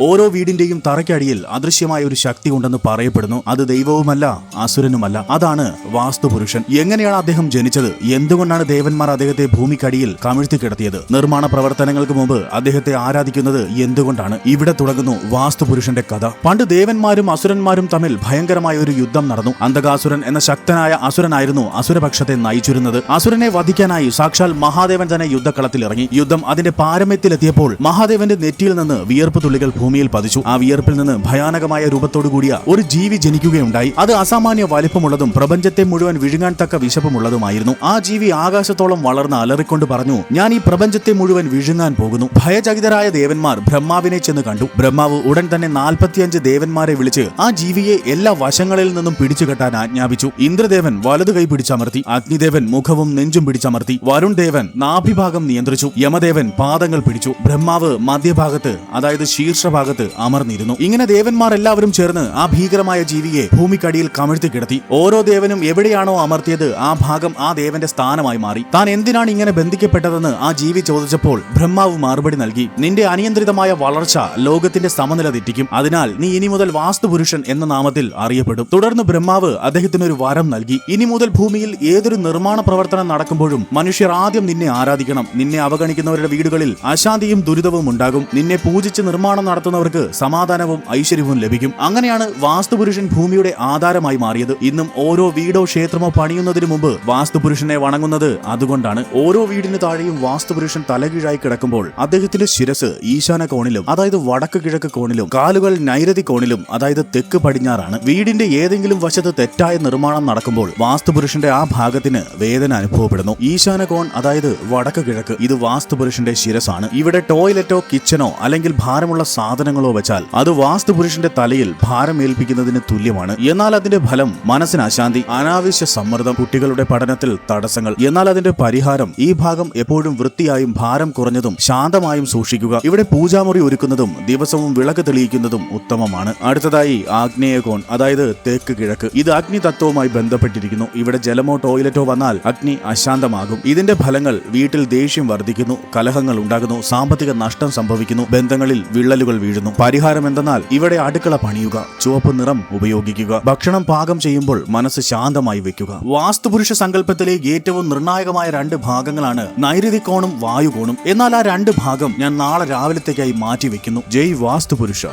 ഓരോ വീടിന്റെയും തറയ്ക്കടിയിൽ അദൃശ്യമായ ഒരു ശക്തി ഉണ്ടെന്ന് പറയപ്പെടുന്നു. അത് ദൈവവുമല്ല, അസുരനുമല്ല. അതാണ് വാസ്തുപുരുഷൻ. എങ്ങനെയാണ് അദ്ദേഹം ജനിച്ചത്? എന്തുകൊണ്ടാണ് ദേവന്മാർ അദ്ദേഹത്തെ ഭൂമിക്കടിയിൽ കമിഴ്ത്തി കിടത്തിയത്? നിർമ്മാണ പ്രവർത്തനങ്ങൾക്ക് മുമ്പ് അദ്ദേഹത്തെ ആരാധിക്കുന്നത് എന്തുകൊണ്ടാണ്? ഇവിടെ തുടങ്ങുന്നു വാസ്തുപുരുഷന്റെ കഥ. പണ്ട് ദേവന്മാരും അസുരന്മാരും തമ്മിൽ ഭയങ്കരമായ ഒരു യുദ്ധം നടന്നു. അന്ധകാസുരൻ എന്ന ശക്തനായ അസുരനായിരുന്നു അസുരപക്ഷത്തെ നയിച്ചിരുന്നത്. അസുരനെ വധിക്കാനായി സാക്ഷാൽ മഹാദേവൻ തന്നെ യുദ്ധക്കളത്തിൽ ഇറങ്ങി. യുദ്ധം അതിന്റെ പാരമ്യത്തിലെത്തിയപ്പോൾ മഹാദേവന്റെ നെറ്റിയിൽ നിന്ന് വിയർപ്പ് തുള്ളികൾ ഭൂമിയിൽ പതിച്ചു. ആ വിയർപ്പിൽ നിന്ന് ഭയാനകമായ രൂപത്തോടുകൂടിയ ഒരു ജീവി ജനിക്കുകയുണ്ടായി. അത് അസാമാന്യ വലിപ്പമുള്ളതും പ്രപഞ്ചത്തെ മുഴുവൻ വിഴുങ്ങാൻ തക്ക വിശപ്പുമുള്ളതുമായിരുന്നു. ആ ജീവി ആകാശത്തോളം വളർന്ന് അലറിക്കൊണ്ട് പറഞ്ഞു, ഞാൻ ഈ പ്രപഞ്ചത്തെ മുഴുവൻ വിഴുങ്ങാൻ പോകുന്നു. ഭയചകിതരായ ദേവന്മാർ ബ്രഹ്മാവിനെ ചെന്ന് കണ്ടു. ബ്രഹ്മാവ് ഉടൻ തന്നെ 45 ദേവന്മാരെ വിളിച്ച് ആ ജീവിയെ എല്ലാ വശങ്ങളിൽ നിന്നും പിടിച്ചു കെട്ടാൻ ആജ്ഞാപിച്ചു. ഇന്ദ്രദേവൻ വലതു കൈ പിടിച്ചമർത്തി, അഗ്നിദേവൻ മുഖവും നെഞ്ചും പിടിച്ചമർത്തി, വരുൺ ദേവൻ നാഭിഭാഗം നിയന്ത്രിച്ചു, യമദേവൻ പാദങ്ങൾ പിടിച്ചു, ബ്രഹ്മാവ് മധ്യഭാഗത്ത് അതായത് ശീർഷഭാഗത്ത് അമർന്നിരുന്നു. ഇങ്ങനെ ദേവന്മാർ എല്ലാവരും ചേർന്ന് ആ ഭീകരമായ ജീവിയെ ഭൂമിക്കടിയിൽ കമിഴ്ത്തി കിടത്തി. ഓരോ ദേവനും എവിടെയാണോ അമർത്തിയത് ആ ഭാഗം ആ ദേവന്റെ സ്ഥാനമായി മാറി. താൻ എന്തിനാണ് ഇങ്ങനെ ബന്ധിക്കപ്പെട്ടതെന്ന് ആ ജീവി ചോദിച്ചപ്പോൾ ബ്രഹ്മാവ് മറുപടി നൽകി, നിന്റെ അനിയന്ത്രിതമായ വളർച്ച ലോകത്തിന്റെ സമനില തെറ്റിക്കും. അതിനാൽ നീ ഇനി മുതൽ വാസ്തുപുരുഷൻ എന്ന നാമത്തിൽ അറിയപ്പെടും. തുടർന്ന് ബ്രഹ്മാവ് അദ്ദേഹത്തിന് ഒരു വരം നൽകി. ഇനി മുതൽ ഭൂമിയിൽ ഏതൊരു നിർമ്മാണ പ്രവർത്തനം നടക്കുമ്പോഴും മനുഷ്യർ ആദ്യം നിന്നെ ആരാധിക്കണം. നിന്നെ അവഗണിക്കുന്നവരുടെ വീടുകളിൽ അശാന്തിയും ദുരിതവും ഉണ്ടാകും. നിന്നെ പൂജിച്ച് നിർമ്മാണം നടത്തുന്നവർക്ക് സമാധാനവും ഐശ്വര്യവും ലഭിക്കും. അങ്ങനെയാണ് വാസ്തുപുരുഷൻ ഭൂമിയുടെ ആധാരമായി മാറിയത്. ഇന്നും ഓരോ വീടോ ക്ഷേത്രമോ പണിയുന്നതിന് മുമ്പ് വാസ്തുപുരുഷനെ വണങ്ങുന്നത് അതുകൊണ്ടാണ്. ഓരോ വീടിന് താഴെയും വാസ്തുപുരുഷൻ തലകീഴായി കിടക്കുമ്പോൾ അദ്ദേഹത്തിന്റെ ശിരസ് ഈശാന കോണിലും അതായത് വടക്ക് കിഴക്ക് കോണിലും, കാലുകൾ നൈരതി കോണിലും അതായത് തെക്ക് പടിഞ്ഞാറാണ്. വീടിന്റെ ഏതെങ്കിലും വശത്ത് തെറ്റായ നിർമ്മാണം നടക്കുമ്പോൾ വാസ്തുപുരുഷന്റെ ആ ഭാഗത്തിന് വേദന അനുഭവപ്പെടുന്നു. ഈശാന കോൺ അതായത് വടക്ക് കിഴക്ക്, ഇത് വാസ്തുപുരുഷന്റെ ശിരസാണ്. ഇവിടെ ടോയ്ലറ്റോ കിച്ചനോ അല്ലെങ്കിൽ ഭാരമുള്ള സാധനങ്ങളോ വെച്ചാൽ അത് വാസ്തുപുരുഷന്റെ തലയിൽ ഭാരം ഏൽപ്പിക്കുന്നതിന് തുല്യമാണ്. എന്നാൽ അതിന്റെ ഫലം മനസ്സിന് അശാന്തി, അനാവശ്യ സമ്മർദ്ദം, കുട്ടികളുടെ പഠനത്തിൽ തടസ്സങ്ങൾ. എന്നാൽ അതിന്റെ പരിഹാരം ഈ ഭാഗം എപ്പോഴും വൃത്തിയായും ഭാരം കുറഞ്ഞതും ശാന്തമായും സൂക്ഷിക്കുക. ഇവിടെ പൂജാമുറി ഒരുക്കുന്നതും ദിവസവും വിളക്ക് തെളിയിക്കുന്നതും ഉത്തമമാണ്. അടുത്തതായി ആഗ്നേയകോൺ അതായത് തെക്ക് കിഴക്ക്. ഇത് അഗ്നി തത്വവുമായി ബന്ധപ്പെട്ടിരിക്കുന്നു. ഇവിടെ ജലമോ ടോയ്ലറ്റോ വന്നാൽ അഗ്നി അശാന്തമാകും. ഇതിന്റെ ഫലങ്ങൾ വീട്ടിൽ ദേഷ്യം വർദ്ധിക്കുന്നു, കലഹങ്ങൾ ഉണ്ടാകുന്നു, സാമ്പത്തിക നഷ്ടം സംഭവിക്കുന്നു, ബന്ധങ്ങളിൽ വിള്ളലുകൾ വീഴുന്നു. പരിഹാരം എന്തെന്നാൽ ഇവിടെ അടുക്കള പണിയുക, ചുവപ്പ് നിറം ഉപയോഗിക്കുക, ഭക്ഷണം പാകം ചെയ്യുമ്പോൾ മനസ്സ് ശാന്തമായി വെക്കുക. വാസ്തുപുരുഷ സങ്കല്പത്തിലെ ഏറ്റവും നിർണായകമായ 2 ഭാഗങ്ങളാണ് നൈരുതി കോണും വായുകോണും. എന്നാൽ ആ 2 ഭാഗം ഞാൻ നാളെ രാവിലത്തേക്കായി മാറ്റിവെക്കുന്നു. ജയ് വാസ്തുപുരുഷ.